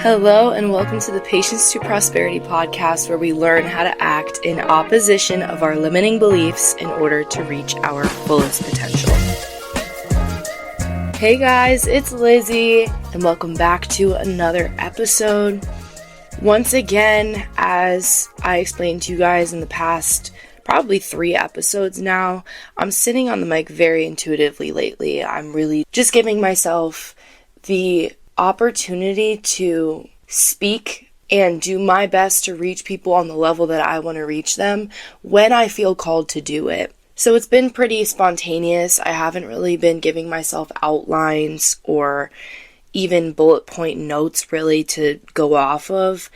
Hello and welcome to the Patience to Prosperity podcast, where we learn how to act in opposition of our limiting beliefs in order to reach our fullest potential. Hey guys, it's Lizzie and welcome back to another episode. Once again, as I explained to you guys in the past probably 3 episodes now, I'm sitting on the mic very intuitively lately. I'm really just giving myself the opportunity to speak and do my best to reach people on the level that I want to reach them when I feel called to do it. So it's been pretty spontaneous. I haven't really been giving myself outlines or even bullet point notes really to go off of.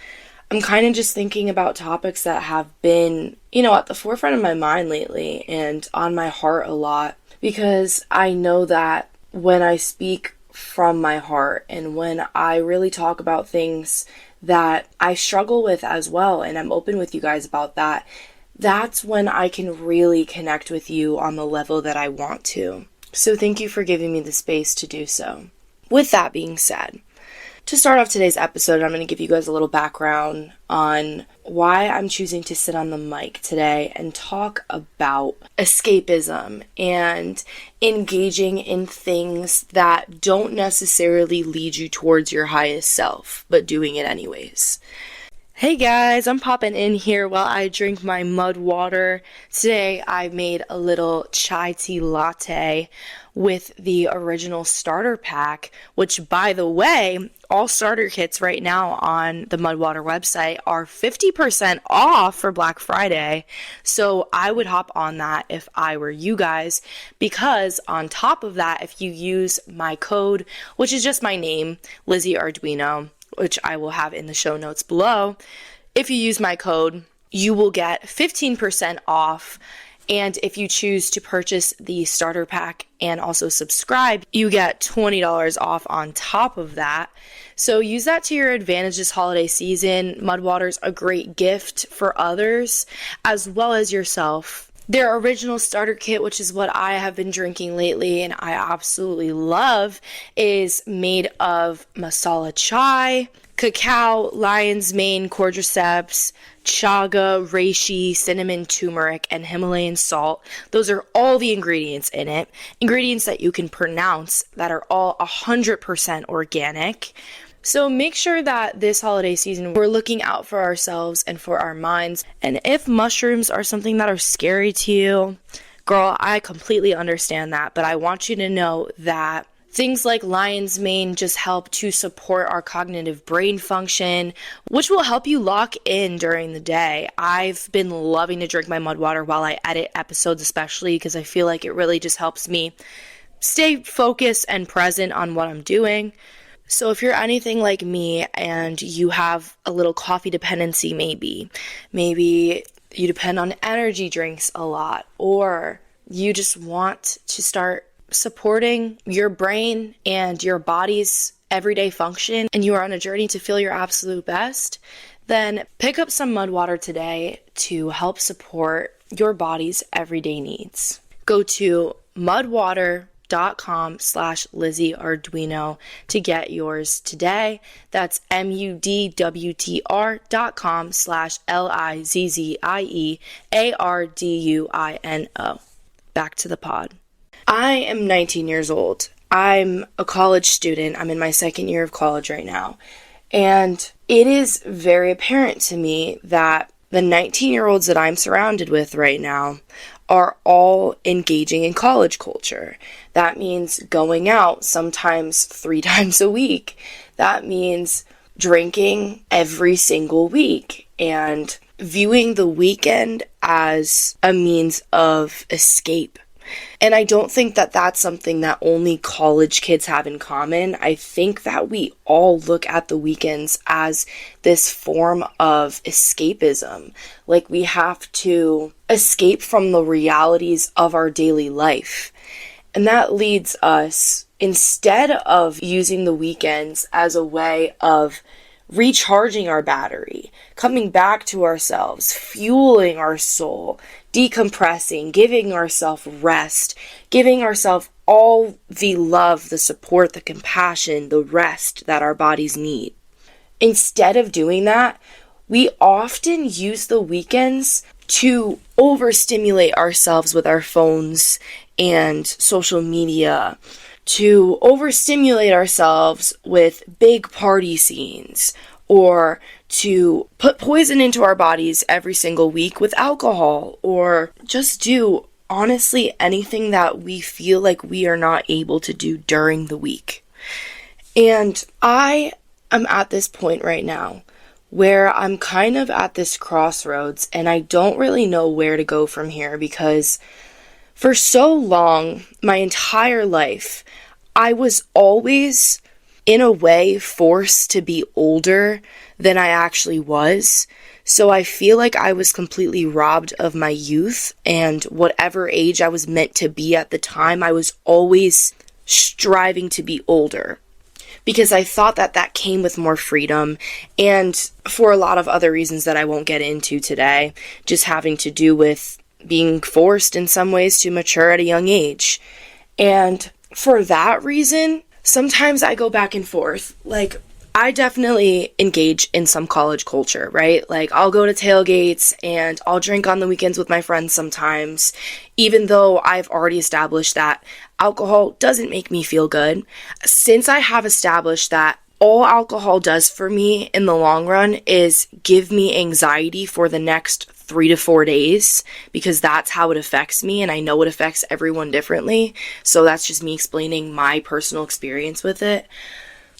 I'm kind of just thinking about topics that have been, at the forefront of my mind lately and on my heart a lot, because I know that when I speak from my heart and when I really talk about things that I struggle with as well, and I'm open with you guys about that, that's when I can really connect with you on the level that I want to. So thank you for giving me the space to do so. With that being said, to start off today's episode, I'm going to give you guys a little background on why I'm choosing to sit on the mic today and talk about escapism and engaging in things that don't necessarily lead you towards your highest self, but doing it anyways. Hey guys, I'm popping in here while I drink my mud water. Today I made a little chai tea latte with the original starter pack, which, by the way, all starter kits right now on the Mudwater website are 50% off for Black Friday. So I would hop on that if I were you guys, because on top of that, if you use my code, which is just my name, Lizzie Arduino, which I will have in the show notes below, if you use my code, you will get 15% off. And if you choose to purchase the starter pack and also subscribe, you get $20 off on top of that. So use that to your advantage this holiday season. Mudwater's a great gift for others as well as yourself. Their original starter kit, which is what I have been drinking lately and I absolutely love, is made of masala chai, cacao, lion's mane, cordyceps, chaga, reishi, cinnamon, turmeric, and Himalayan salt. Those are all the ingredients in it. Ingredients that you can pronounce that are all 100% organic. So make sure that this holiday season we're looking out for ourselves and for our minds. And if mushrooms are something that are scary to you, girl, I completely understand that. But I want you to know that things like lion's mane just help to support our cognitive brain function, which will help you lock in during the day. I've been loving to drink my mud water while I edit episodes, especially because I feel like it really just helps me stay focused and present on what I'm doing. So if you're anything like me and you have a little coffee dependency, maybe you depend on energy drinks a lot, or you just want to start supporting your brain and your body's everyday function, and you are on a journey to feel your absolute best, then pick up some mud water today to help support your body's everyday needs. Go to mudwater.com/Lizzie Arduino to get yours today. That's mudwtr.com/LIZZIEARDUINO. Back to the pod. I am 19 years old. I'm a college student. I'm in my second year of college right now. And it is very apparent to me that the 19-year-olds that I'm surrounded with right now are all engaging in college culture. That means going out sometimes 3 times a week. That means drinking every single week and viewing the weekend as a means of escape. And I don't think that that's something that only college kids have in common. I think that we all look at the weekends as this form of escapism. Like we have to escape from the realities of our daily life. And that leads us, instead of using the weekends as a way of recharging our battery, coming back to ourselves, fueling our soul, decompressing, giving ourselves rest, giving ourselves all the love, the support, the compassion, the rest that our bodies need. instead of doing that, we often use the weekends to overstimulate ourselves with our phones and social media, to overstimulate ourselves with big party scenes, or to put poison into our bodies every single week with alcohol, or just do honestly anything that we feel like we are not able to do during the week. And I am at this point right now where I'm kind of at this crossroads and I don't really know where to go from here, because for so long, my entire life, I was always, in a way, forced to be older than I actually was. So I feel like I was completely robbed of my youth, and whatever age I was meant to be at the time, I was always striving to be older, because I thought that that came with more freedom, and for a lot of other reasons that I won't get into today, just having to do with being forced in some ways to mature at a young age. And for that reason, sometimes I go back and forth. Like, I definitely engage in some college culture, right? Like, I'll go to tailgates and I'll drink on the weekends with my friends sometimes, even though I've already established that alcohol doesn't make me feel good. Since I have established that all alcohol does for me in the long run is give me anxiety for the next 3 to 4 days, because that's how it affects me, and I know it affects everyone differently. So that's just me explaining my personal experience with it.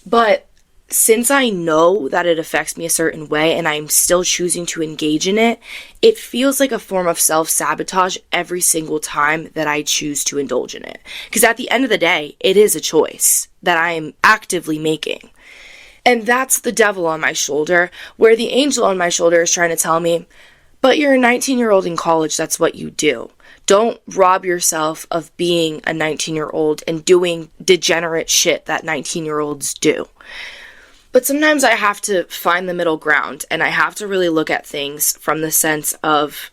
But since I know that it affects me a certain way and I'm still choosing to engage in it, it feels like a form of self-sabotage every single time that I choose to indulge in it. Because at the end of the day, it is a choice that I am actively making. And that's the devil on my shoulder, where the angel on my shoulder is trying to tell me, but you're a 19-year-old in college, that's what you do. Don't rob yourself of being a 19-year-old and doing degenerate shit that 19-year-olds do. But sometimes I have to find the middle ground, and I have to really look at things from the sense of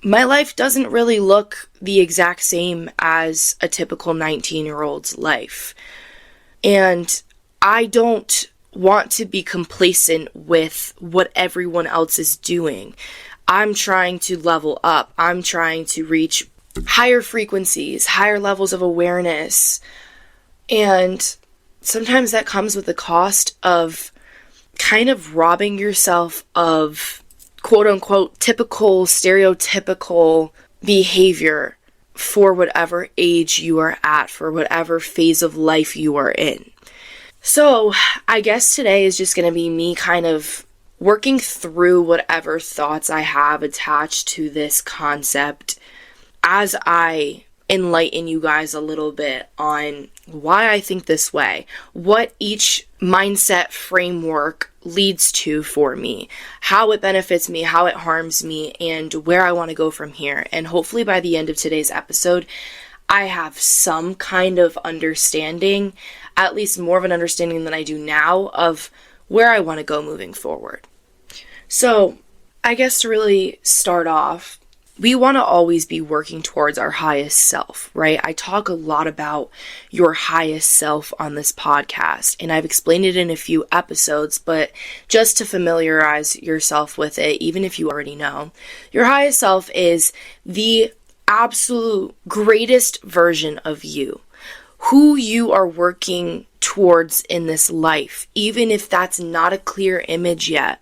my life doesn't really look the exact same as a typical 19-year-old's life. And I don't want to be complacent with what everyone else is doing. I'm trying to level up. I'm trying to reach higher frequencies, higher levels of awareness. And sometimes that comes with the cost of kind of robbing yourself of quote unquote typical, stereotypical behavior for whatever age you are at, for whatever phase of life you are in. So I guess today is just going to be me kind of working through whatever thoughts I have attached to this concept as I enlighten you guys a little bit on why I think this way, what each mindset framework leads to for me, how it benefits me, how it harms me, and where I want to go from here. And hopefully by the end of today's episode, I have some kind of understanding, at least more of an understanding than I do now, of where I want to go moving forward. So, I guess to really start off, we want to always be working towards our highest self, right? I talk a lot about your highest self on this podcast, and I've explained it in a few episodes, but just to familiarize yourself with it, even if you already know, your highest self is the absolute greatest version of you, who you are working towards in this life, even if that's not a clear image yet.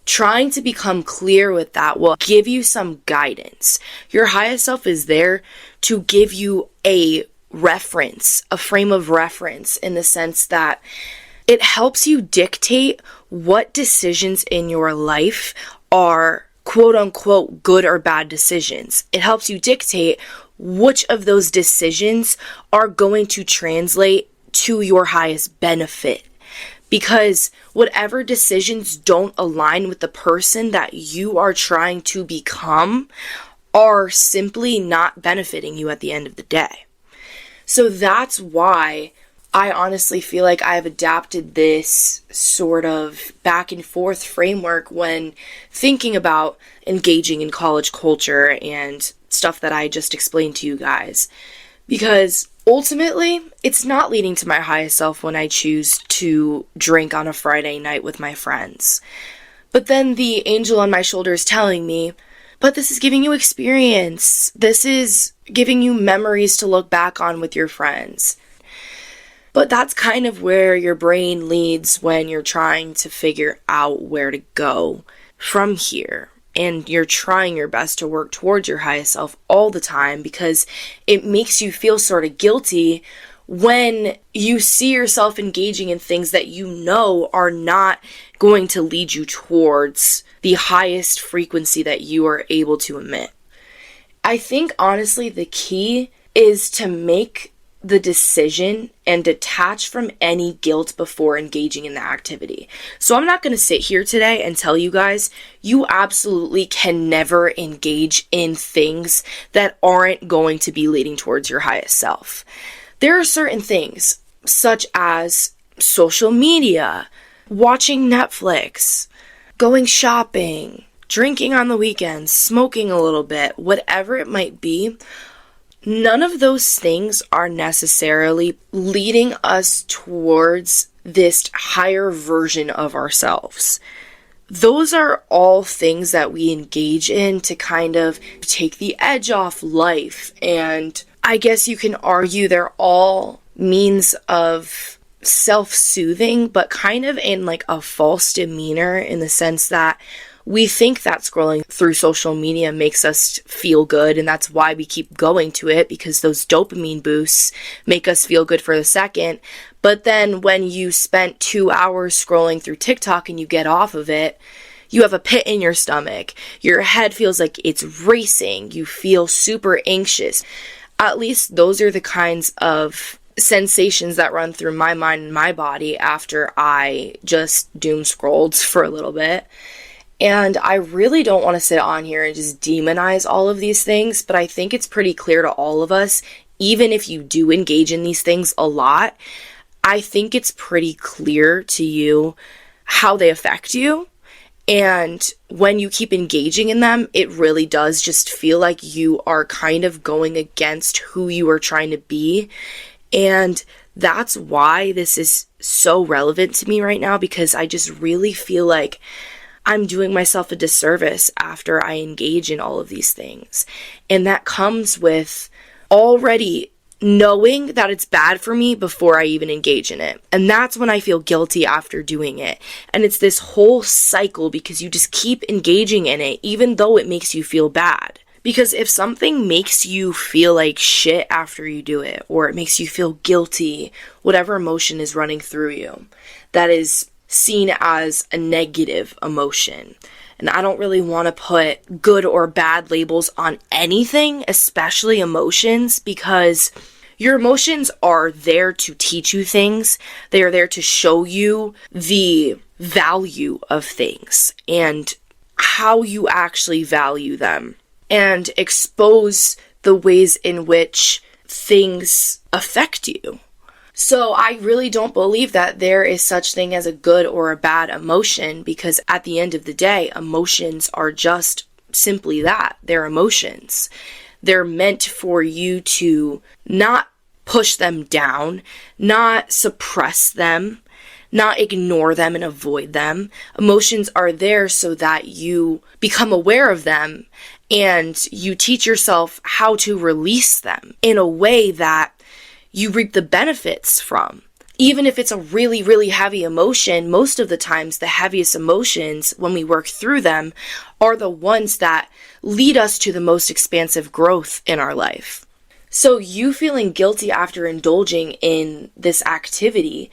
Trying to become clear with that will give you some guidance. Your highest self is there to give you a reference, a frame of reference, in the sense that it helps you dictate what decisions in your life are quote unquote good or bad decisions. It helps you dictate which of those decisions are going to translate to your highest benefit. Because whatever decisions don't align with the person that you are trying to become are simply not benefiting you at the end of the day. So that's why I honestly feel like I've adapted this sort of back and forth framework when thinking about engaging in college culture and stuff that I just explained to you guys. Because Ultimately, it's not leading to my highest self when I choose to drink on a Friday night with my friends. But then the angel on my shoulder is telling me, but this is giving you experience. This is giving you memories to look back on with your friends. But that's kind of where your brain leads when you're trying to figure out where to go from here. And you're trying your best to work towards your highest self all the time because it makes you feel sort of guilty when you see yourself engaging in things that you know are not going to lead you towards the highest frequency that you are able to emit. I think honestly the key is to make the decision and detach from any guilt before engaging in the activity. So I'm not going to sit here today and tell you guys, you absolutely can never engage in things that aren't going to be leading towards your highest self. There are certain things, such as social media, watching Netflix, going shopping, drinking on the weekends, smoking a little bit, whatever it might be. None of those things are necessarily leading us towards this higher version of ourselves. Those are all things that we engage in to kind of take the edge off life. And I guess you can argue they're all means of self-soothing, but kind of in like a false demeanor in the sense that we think that scrolling through social media makes us feel good, and that's why we keep going to it, because those dopamine boosts make us feel good for a second. But then when you spent 2 hours scrolling through TikTok and you get off of it, you have a pit in your stomach. Your head feels like it's racing. You feel super anxious. At least those are the kinds of sensations that run through my mind and my body after I just doom scrolled for a little bit. And I really don't want to sit on here and just demonize all of these things, but I think it's pretty clear to all of us, even if you do engage in these things a lot, I think it's pretty clear to you how they affect you. And when you keep engaging in them, it really does just feel like you are kind of going against who you are trying to be. And that's why this is so relevant to me right now, because I just really feel like I'm doing myself a disservice after I engage in all of these things. And that comes with already knowing that it's bad for me before I even engage in it. And that's when I feel guilty after doing it. And it's this whole cycle because you just keep engaging in it, even though it makes you feel bad. Because if something makes you feel like shit after you do it, or it makes you feel guilty, whatever emotion is running through you, that is seen as a negative emotion. And I don't really want to put good or bad labels on anything, especially emotions, because your emotions are there to teach you things. They are there to show you the value of things and how you actually value them, and expose the ways in which things affect you. So I really don't believe that there is such thing as a good or a bad emotion, because at the end of the day, emotions are just simply that. They're emotions. They're meant for you to not push them down, not suppress them, not ignore them and avoid them. Emotions are there so that you become aware of them and you teach yourself how to release them in a way that you reap the benefits from. Even if it's a really, really heavy emotion, most of the times the heaviest emotions, when we work through them, are the ones that lead us to the most expansive growth in our life. So you feeling guilty after indulging in this activity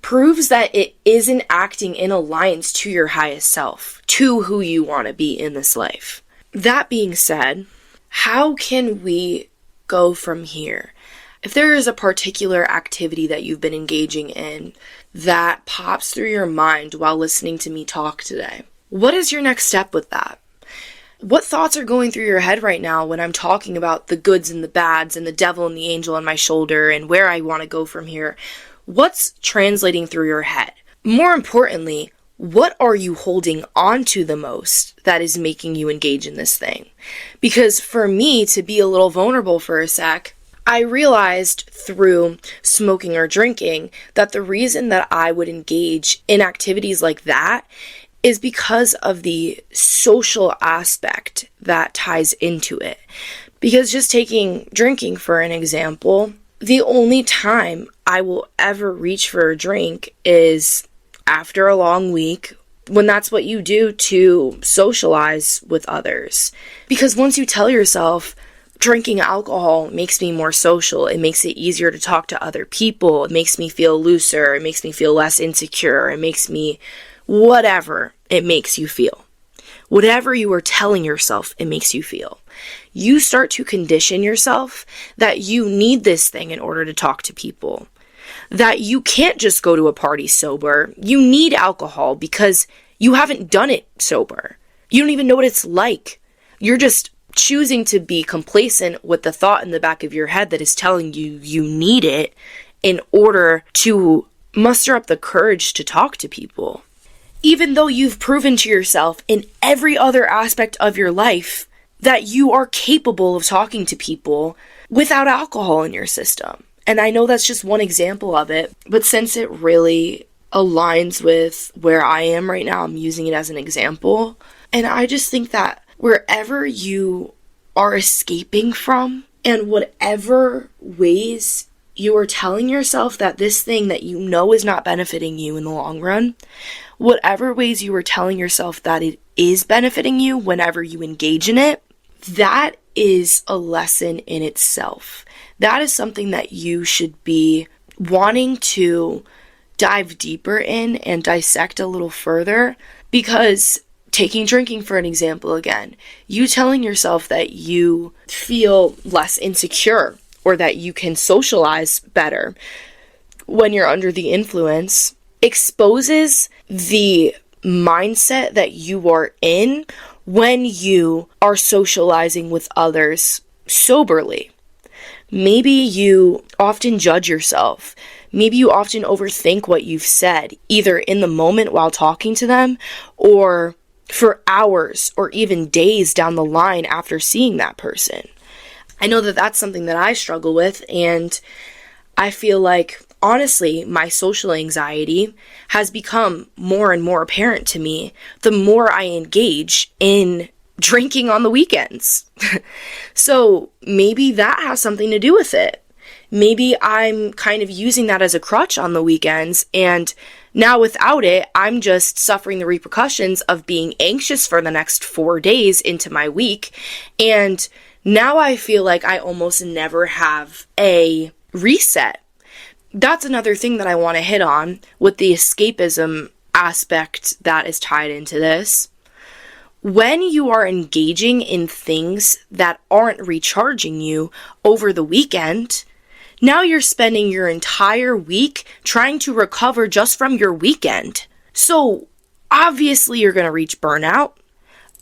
proves that it isn't acting in alliance to your highest self, to who you want to be in this life. That being said, how can we go from here? If there is a particular activity that you've been engaging in that pops through your mind while listening to me talk today, what is your next step with that? What thoughts are going through your head right now when I'm talking about the goods and the bads and the devil and the angel on my shoulder and where I want to go from here? What's translating through your head? More importantly, what are you holding on to the most that is making you engage in this thing? Because for me, to be a little vulnerable for a sec, I realized through smoking or drinking that the reason that I would engage in activities like that is because of the social aspect that ties into it. Because just taking drinking for an example, the only time I will ever reach for a drink is after a long week, when that's what you do to socialize with others. Because once you tell yourself, drinking alcohol makes me more social, it makes it easier to talk to other people, it makes me feel looser, it makes me feel less insecure, it makes me whatever it makes you feel. Whatever you are telling yourself it makes you feel. You start to condition yourself that you need this thing in order to talk to people. That you can't just go to a party sober. You need alcohol because you haven't done it sober. You don't even know what it's like. You're just choosing to be complacent with the thought in the back of your head that is telling you you need it in order to muster up the courage to talk to people. Even though you've proven to yourself in every other aspect of your life that you are capable of talking to people without alcohol in your system. And I know that's just one example of it, but since it really aligns with where I am right now, I'm using it as an example. And I just think that wherever you are escaping from, and whatever ways you are telling yourself that this thing that you know is not benefiting you in the long run, whatever ways you are telling yourself that it is benefiting you whenever you engage in it, that is a lesson in itself. That is something that you should be wanting to dive deeper in and dissect a little further, because taking drinking for an example again, you telling yourself that you feel less insecure or that you can socialize better when you're under the influence exposes the mindset that you are in when you are socializing with others soberly. Maybe you often judge yourself. Maybe you often overthink what you've said, either in the moment while talking to them or for hours or even days down the line after seeing that person. I know that that's something that I struggle with, and I feel like, honestly, my social anxiety has become more and more apparent to me the more I engage in drinking on the weekends. So maybe that has something to do with it. Maybe I'm kind of using that as a crutch on the weekends, and now without it, I'm just suffering the repercussions of being anxious for the next 4 days into my week, and now I feel like I almost never have a reset. That's another thing that I want to hit on with the escapism aspect that is tied into this. When you are engaging in things that aren't recharging you over the weekend, now you're spending your entire week trying to recover just from your weekend. So obviously you're going to reach burnout.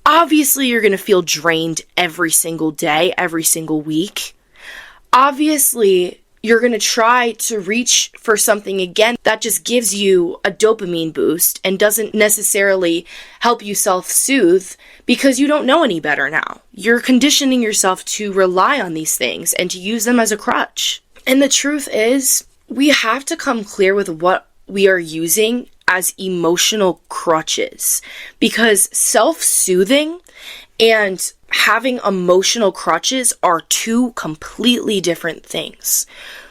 Obviously you're going to feel drained every single day, every single week. Obviously you're going to try to reach for something again that just gives you a dopamine boost and doesn't necessarily help you self-soothe because you don't know any better now. You're conditioning yourself to rely on these things and to use them as a crutch. And the truth is, we have to come clear with what we are using as emotional crutches, because self-soothing and having emotional crutches are two completely different things.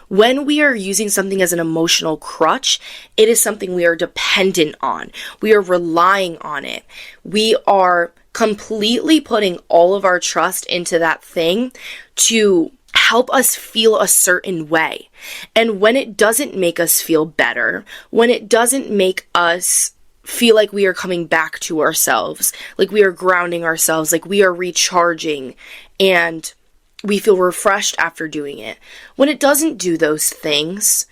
When we are using something as an emotional crutch, it is something we are dependent on. We are relying on it. We are completely putting all of our trust into that thing to help us feel a certain way. And when it doesn't make us feel better, when it doesn't make us feel like we are coming back to ourselves, like we are grounding ourselves, like we are recharging, and we feel refreshed after doing it. When it doesn't do those things,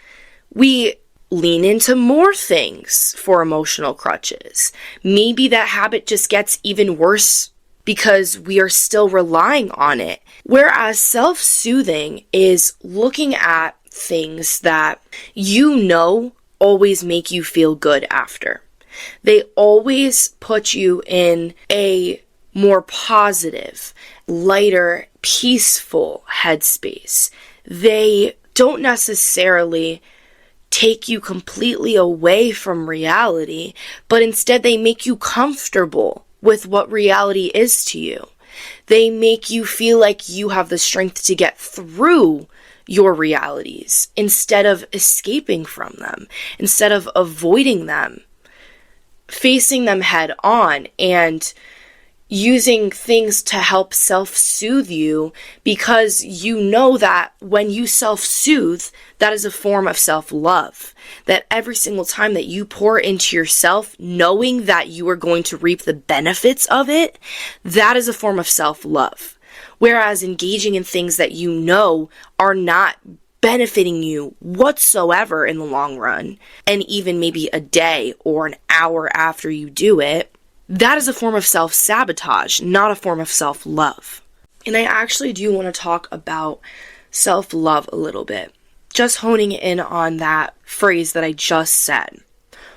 we lean into more things for emotional crutches. Maybe that habit just gets even worse because we are still relying on it. Whereas self-soothing is looking at things that you know always make you feel good after. They always put you in a more positive, lighter, peaceful headspace. they don't necessarily take you completely away from reality, but instead they make you comfortable with what reality is to you. They make you feel like you have the strength to get through your realities instead of escaping from them, instead of avoiding them, facing them head on and using things to help self-soothe you, because you know that when you self-soothe, that is a form of self-love. That every single time that you pour into yourself, knowing that you are going to reap the benefits of it, that is a form of self-love. Whereas engaging in things that you know are not benefiting you whatsoever in the long run, and even maybe a day or an hour after you do it, that is a form of self-sabotage, not a form of self-love. And I actually do want to talk about self-love a little bit, just honing in on that phrase that I just said.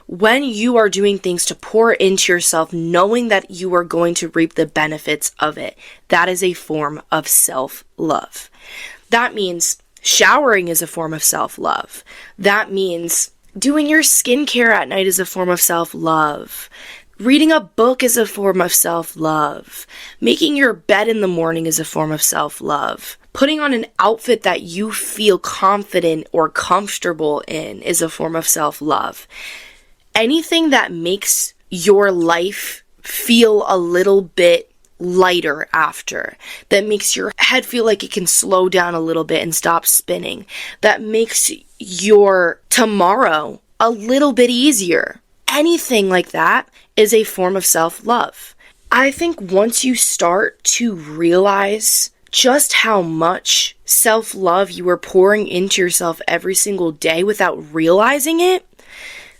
When you are doing things to pour into yourself, knowing that you are going to reap the benefits of it, that is a form of self-love. That means showering is a form of self-love. That means doing your skincare at night is a form of self-love. Reading a book is a form of self-love. Making your bed in the morning is a form of self-love. Putting on an outfit that you feel confident or comfortable in is a form of self-love. Anything that makes your life feel a little bit lighter after, that makes your head feel like it can slow down a little bit and stop spinning, that makes your tomorrow a little bit easier. Anything like that is a form of self-love. I think once you start to realize just how much self-love you are pouring into yourself every single day without realizing it,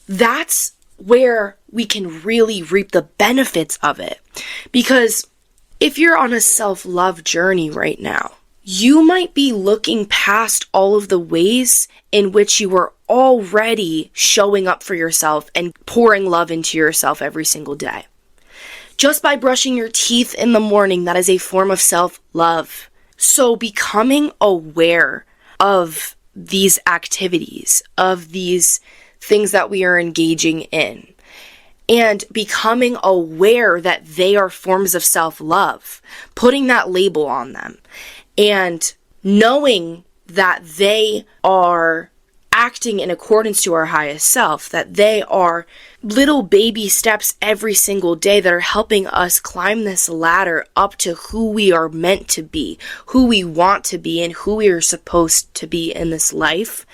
that's where we can really reap the benefits of it. Because if you're on a self-love journey right now, you might be looking past all of the ways in which you are already showing up for yourself and pouring love into yourself every single day. Just by brushing your teeth in the morning, that is a form of self-love. So becoming aware of these activities, of these things that we are engaging in, and becoming aware that they are forms of self-love, putting that label on them, and knowing that they are acting in accordance to our highest self, that they are little baby steps every single day that are helping us climb this ladder up to who we are meant to be, who we want to be, and who we are supposed to be in this life.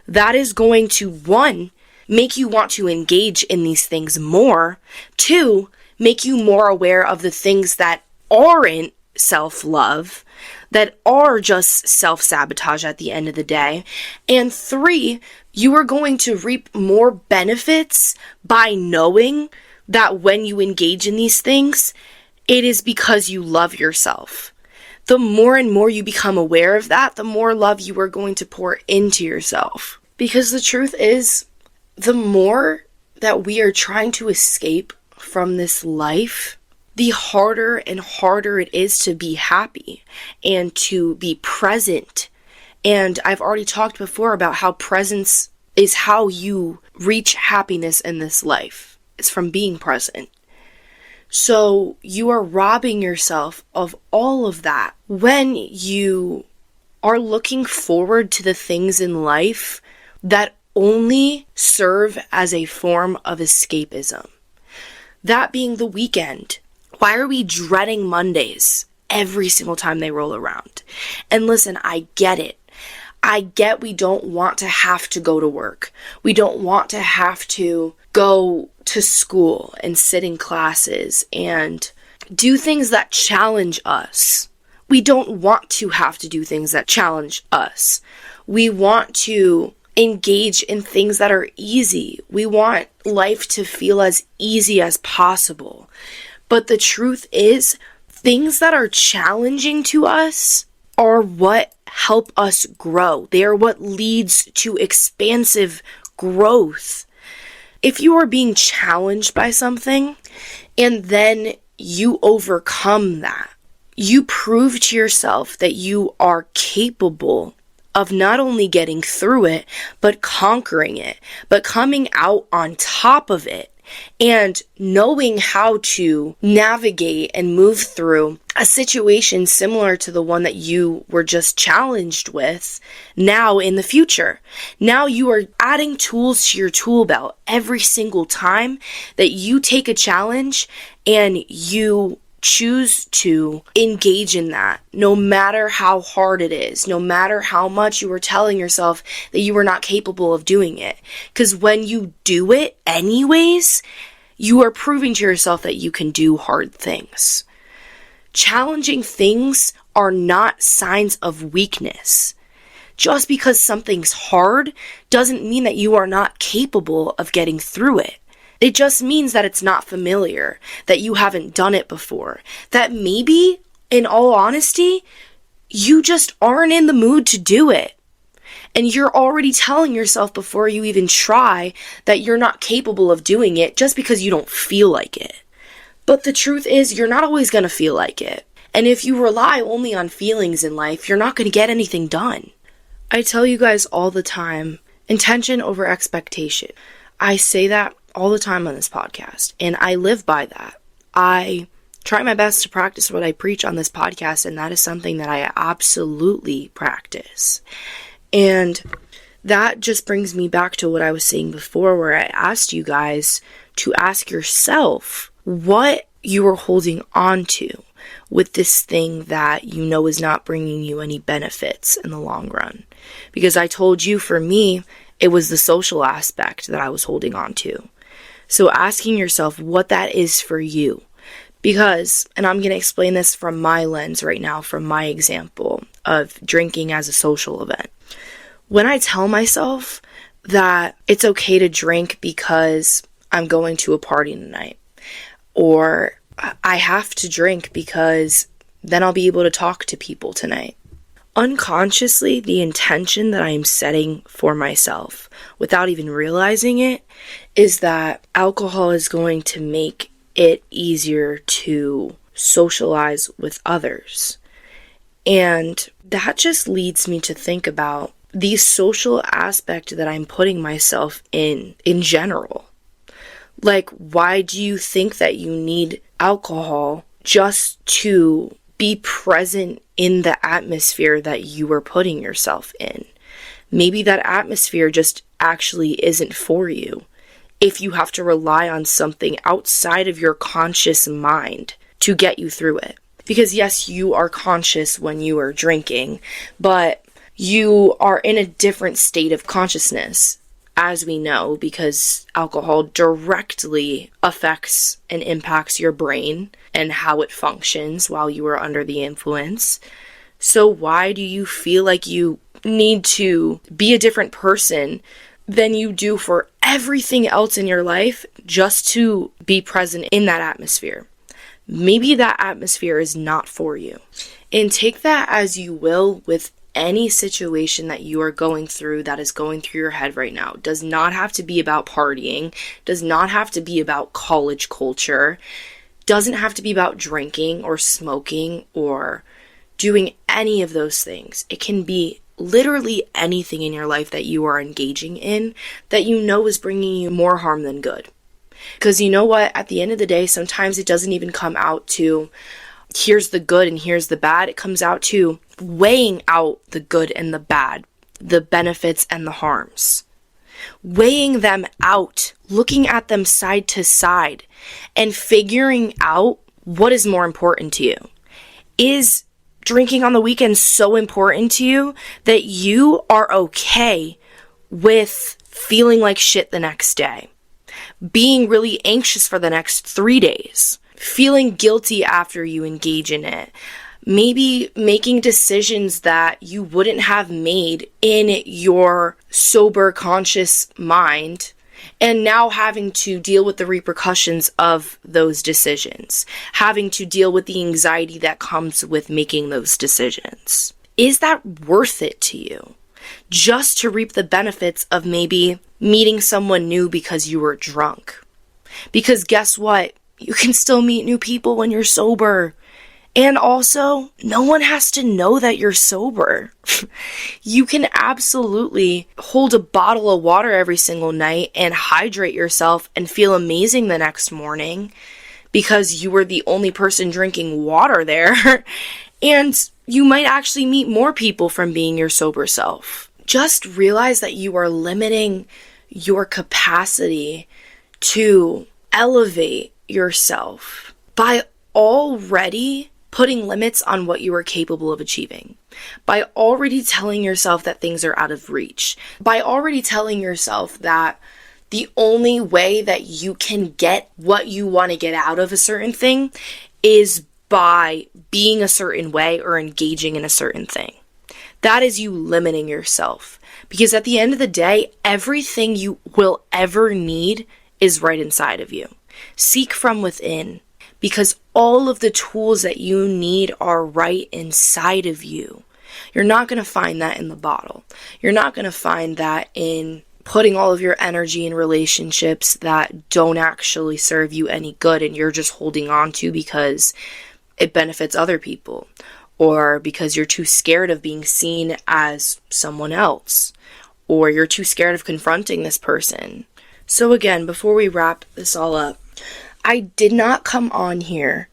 That is going to, one, make you want to engage in these things more. Two, make you more aware of the things that aren't self-love, that are just self-sabotage at the end of the day. And three, you are going to reap more benefits by knowing that when you engage in these things, it is because you love yourself. The more and more you become aware of that, the more love you are going to pour into yourself. Because the truth is, the more that we are trying to escape from this life, the harder and harder it is to be happy and to be present. And I've already talked before about how presence is how you reach happiness in this life. It's from being present. So you are robbing yourself of all of that when you are looking forward to the things in life that only serve as a form of escapism. That being the weekend. Why are we dreading Mondays every single time they roll around? And listen, I get it. I get we don't want to have to go to work. We don't want to have to go to school and sit in classes and do things that challenge us. We don't want to have to do things that challenge us. We want to engage in things that are easy. We want life to feel as easy as possible. But the truth is, things that are challenging to us are what help us grow. They are what leads to expansive growth. If you are being challenged by something and then you overcome that, you prove to yourself that you are capable of not only getting through it, but conquering it, but coming out on top of it, and knowing how to navigate and move through a situation similar to the one that you were just challenged with now in the future. Now you are adding tools to your tool belt every single time that you take a challenge and you choose to engage in that, no matter how hard it is, no matter how much you are telling yourself that you are not capable of doing it. Because when you do it anyways, you are proving to yourself that you can do hard things. Challenging things are not signs of weakness. Just because something's hard doesn't mean that you are not capable of getting through it. It just means that it's not familiar, that you haven't done it before, that maybe, in all honesty, you just aren't in the mood to do it. And you're already telling yourself before you even try that you're not capable of doing it just because you don't feel like it. But the truth is, you're not always going to feel like it. And if you rely only on feelings in life, you're not going to get anything done. I tell you guys all the time, intention over expectation. I say that all the time on this podcast, and I live by that. I try my best to practice what I preach on this podcast, and that is something that I absolutely practice. And that just brings me back to what I was saying before, where I asked you guys to ask yourself what you are holding on to with this thing that you know is not bringing you any benefits in the long run. Because I told you, for me, it was the social aspect that I was holding on to. So asking yourself what that is for you. Because, and I'm going to explain this from my lens right now, from my example of drinking as a social event. When I tell myself that it's okay to drink because I'm going to a party tonight, or I have to drink because then I'll be able to talk to people tonight, unconsciously, the intention that I am setting for myself, without even realizing it, is that alcohol is going to make it easier to socialize with others. And that just leads me to think about the social aspect that I'm putting myself in general. Like, why do you think that you need alcohol just to be present in the atmosphere that you are putting yourself in? Maybe that atmosphere just actually isn't for you if you have to rely on something outside of your conscious mind to get you through it. Because yes, you are conscious when you are drinking, but you are in a different state of consciousness, as we know, because alcohol directly affects and impacts your brain and how it functions while you are under the influence. So why do you feel like you need to be a different person than you do for everything else in your life just to be present in that atmosphere? Maybe that atmosphere is not for you. And take that as you will with any situation that you are going through, that is going through your head right now. It does not have to be about partying, does not have to be about college culture, doesn't have to be about drinking or smoking or doing any of those things. It can be literally anything in your life that you are engaging in that you know is bringing you more harm than good. Because you know what? At the end of the day, sometimes it doesn't even come out to here's the good and here's the bad. It comes out to weighing out the good and the bad, the benefits and the harms. Weighing them out, looking at them side to side, and figuring out what is more important to you. Is drinking on the weekends so important to you that you are okay with feeling like shit the next day? Being really anxious for the next 3 days? Feeling guilty after you engage in it? Maybe making decisions that you wouldn't have made in your sober, conscious mind, and now having to deal with the repercussions of those decisions, having to deal with the anxiety that comes with making those decisions. Is that worth it to you? Just to reap the benefits of maybe meeting someone new because you were drunk? Because guess what? You can still meet new people when you're sober. And also, no one has to know that you're sober. You can absolutely hold a bottle of water every single night and hydrate yourself and feel amazing the next morning because you were the only person drinking water there. And you might actually meet more people from being your sober self. Just realize that you are limiting your capacity to elevate yourself by already putting limits on what you are capable of achieving, by already telling yourself that things are out of reach, by already telling yourself that the only way that you can get what you want to get out of a certain thing is by being a certain way or engaging in a certain thing. That is you limiting yourself. Because at the end of the day, everything you will ever need is right inside of you. Seek from within, because all of the tools that you need are right inside of you. You're not going to find that in the bottle. You're not going to find that in putting all of your energy in relationships that don't actually serve you any good and you're just holding on to because it benefits other people, or because you're too scared of being seen as someone else, or you're too scared of confronting this person. So again, before we wrap this all up, I did not come on here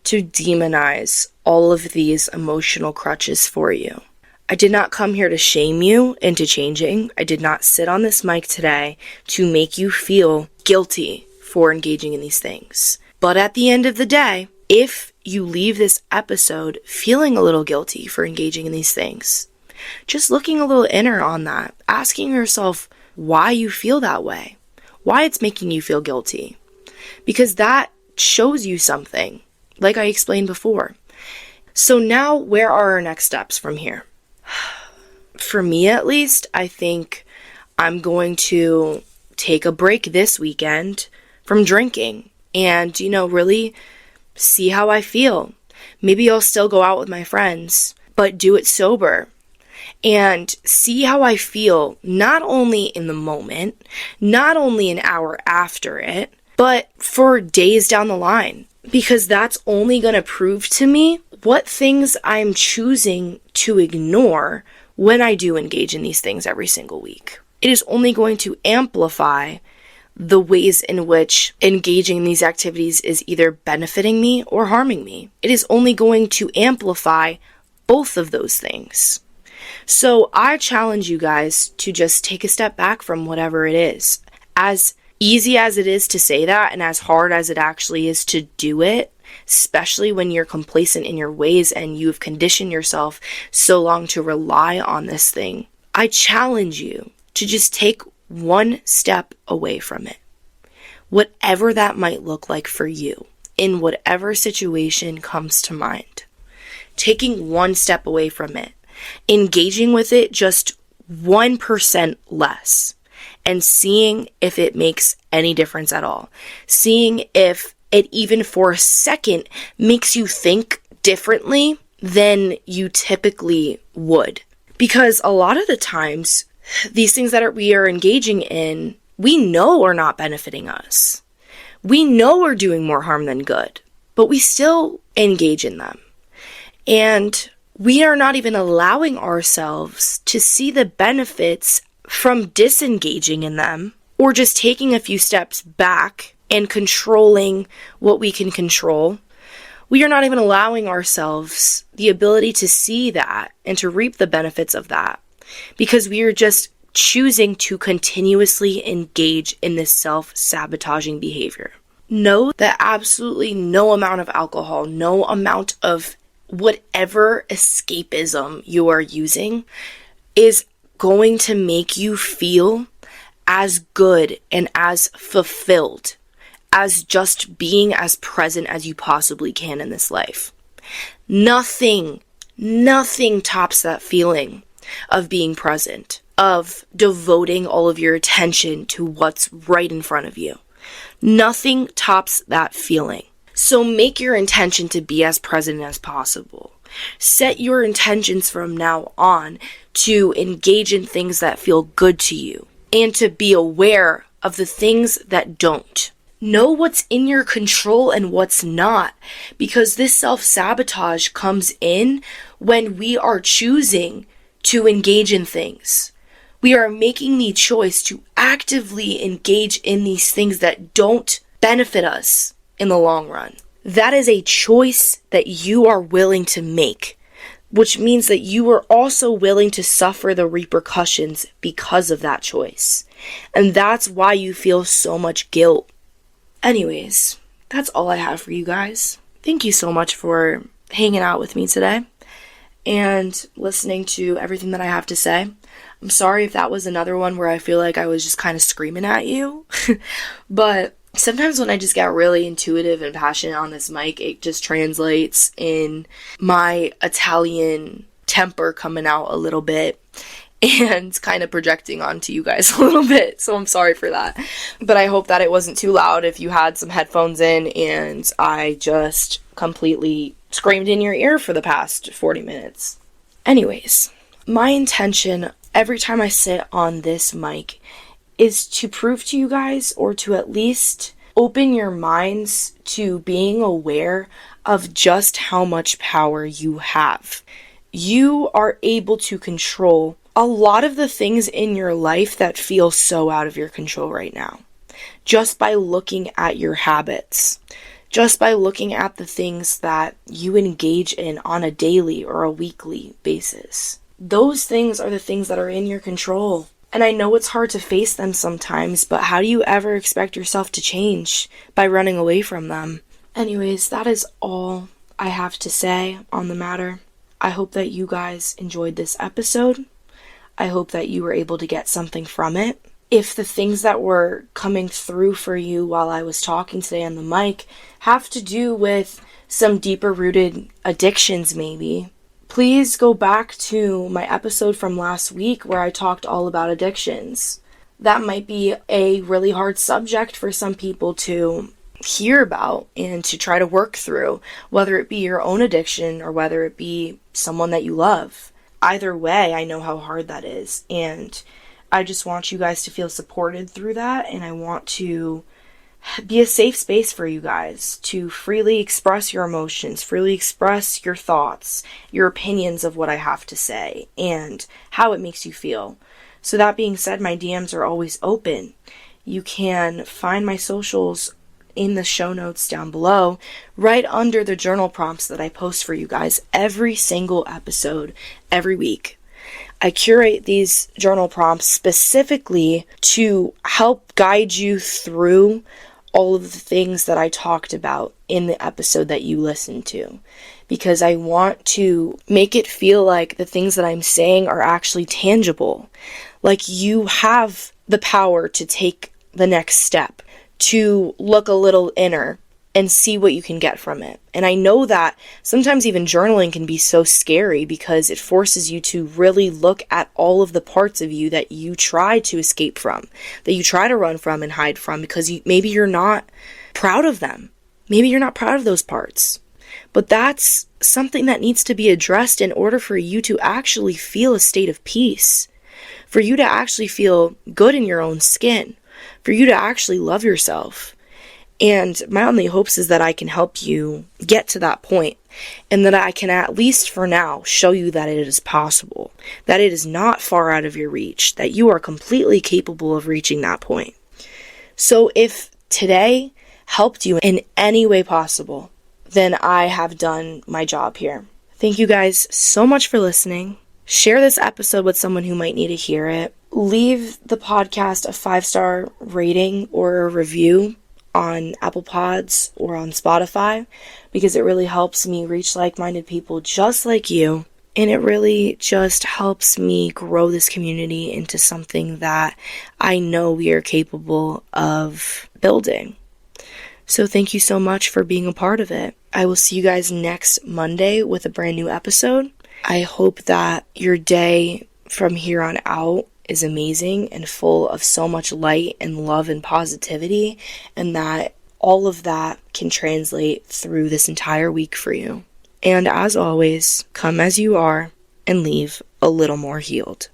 to demonize all of these emotional crutches for you. I did not come here to shame you into changing. I did not sit on this mic today to make you feel guilty for engaging in these things. But at the end of the day, if you leave this episode feeling a little guilty for engaging in these things, just looking a little inner on that, asking yourself why you feel that way, why it's making you feel guilty, because that shows you something, like I explained before. So now, where are our next steps from here? For me, at least, I think I'm going to take a break this weekend from drinking and, really see how I feel. Maybe I'll still go out with my friends, but do it sober. And see how I feel, not only in the moment, not only an hour after it, but for days down the line. Because that's only going to prove to me what things I'm choosing to ignore when I do engage in these things every single week. It is only going to amplify the ways in which engaging in these activities is either benefiting me or harming me. It is only going to amplify both of those things. So I challenge you guys to just take a step back from whatever it is. As easy as it is to say that, and as hard as it actually is to do it, especially when you're complacent in your ways and you've conditioned yourself so long to rely on this thing, I challenge you to just take one step away from it. Whatever that might look like for you, in whatever situation comes to mind. Taking one step away from it. Engaging with it just 1% less. And seeing if it makes any difference at all. Seeing if it even for a second makes you think differently than you typically would. Because a lot of the times, these things that we are engaging in, we know are not benefiting us. We know we're doing more harm than good, but we still engage in them. And we are not even allowing ourselves to see the benefits from disengaging in them, or just taking a few steps back and controlling what we can control. We are not even allowing ourselves the ability to see that and to reap the benefits of that, because we are just choosing to continuously engage in this self-sabotaging behavior. Know that absolutely no amount of alcohol, no amount of whatever escapism you are using is going to make you feel as good and as fulfilled as just being as present as you possibly can in this life. Nothing tops that feeling of being present, of devoting all of your attention to what's right in front of you. Nothing tops that feeling. So make your intention to be as present as possible. Set your intentions from now on to engage in things that feel good to you and to be aware of the things that don't. Know what's in your control and what's not, because this self-sabotage comes in when we are choosing to engage in things. We are making the choice to actively engage in these things that don't benefit us in the long run. That is a choice that you are willing to make, which means that you are also willing to suffer the repercussions because of that choice. And that's why you feel so much guilt. Anyways, that's all I have for you guys. Thank you so much for hanging out with me today and listening to everything that I have to say. I'm sorry if that was another one where I feel like I was just kind of screaming at you, but sometimes when I just get really intuitive and passionate on this mic, it just translates in my Italian temper coming out a little bit and kind of projecting onto you guys a little bit. So I'm sorry for that. But I hope that it wasn't too loud if you had some headphones in and I just completely screamed in your ear for the past 40 minutes. Anyways, my intention every time I sit on this mic is to prove to you guys, or to at least open your minds to being aware of just how much power you have. You are able to control a lot of the things in your life that feel so out of your control right now, just by looking at your habits, just by looking at the things that you engage in on a daily or a weekly basis. Those things are the things that are in your control. And I know it's hard to face them sometimes, but how do you ever expect yourself to change? By running away from them. Anyways, that is all I have to say on the matter. I hope that you guys enjoyed this episode. I hope that you were able to get something from it. If the things that were coming through for you while I was talking today on the mic have to do with some deeper rooted addictions maybe, please go back to my episode from last week where I talked all about addictions. That might be a really hard subject for some people to hear about and to try to work through, whether it be your own addiction or whether it be someone that you love. Either way, I know how hard that is, and I just want you guys to feel supported through that, and I want to be a safe space for you guys to freely express your emotions, freely express your thoughts, your opinions of what I have to say, and how it makes you feel. So that being said, my DMs are always open. You can find my socials in the show notes down below, right under the journal prompts that I post for you guys every single episode, every week. I curate these journal prompts specifically to help guide you through all of the things that I talked about in the episode that you listened to, because I want to make it feel like the things that I'm saying are actually tangible. Like you have the power to take the next step, to look a little inner and see what you can get from it. And I know that sometimes even journaling can be so scary because it forces you to really look at all of the parts of you that you try to escape from, that you try to run from and hide from, because maybe you're not proud of them. Maybe you're not proud of those parts. But that's something that needs to be addressed in order for you to actually feel a state of peace, for you to actually feel good in your own skin, for you to actually love yourself. And my only hopes is that I can help you get to that point, and that I can, at least for now, show you that it is possible, that it is not far out of your reach, that you are completely capable of reaching that point. So if today helped you in any way possible, then I have done my job here. Thank you guys so much for listening. Share this episode with someone who might need to hear it. Leave the podcast a 5-star rating or a review on Apple Pods or on Spotify, because it really helps me reach like-minded people just like you, and it really just helps me grow this community into something that I know we are capable of building. So thank you so much for being a part of it. I will see you guys next Monday with a brand new episode. I hope that your day from here on out is amazing and full of so much light and love and positivity, and that all of that can translate through this entire week for you. And as always, come as you are and leave a little more healed.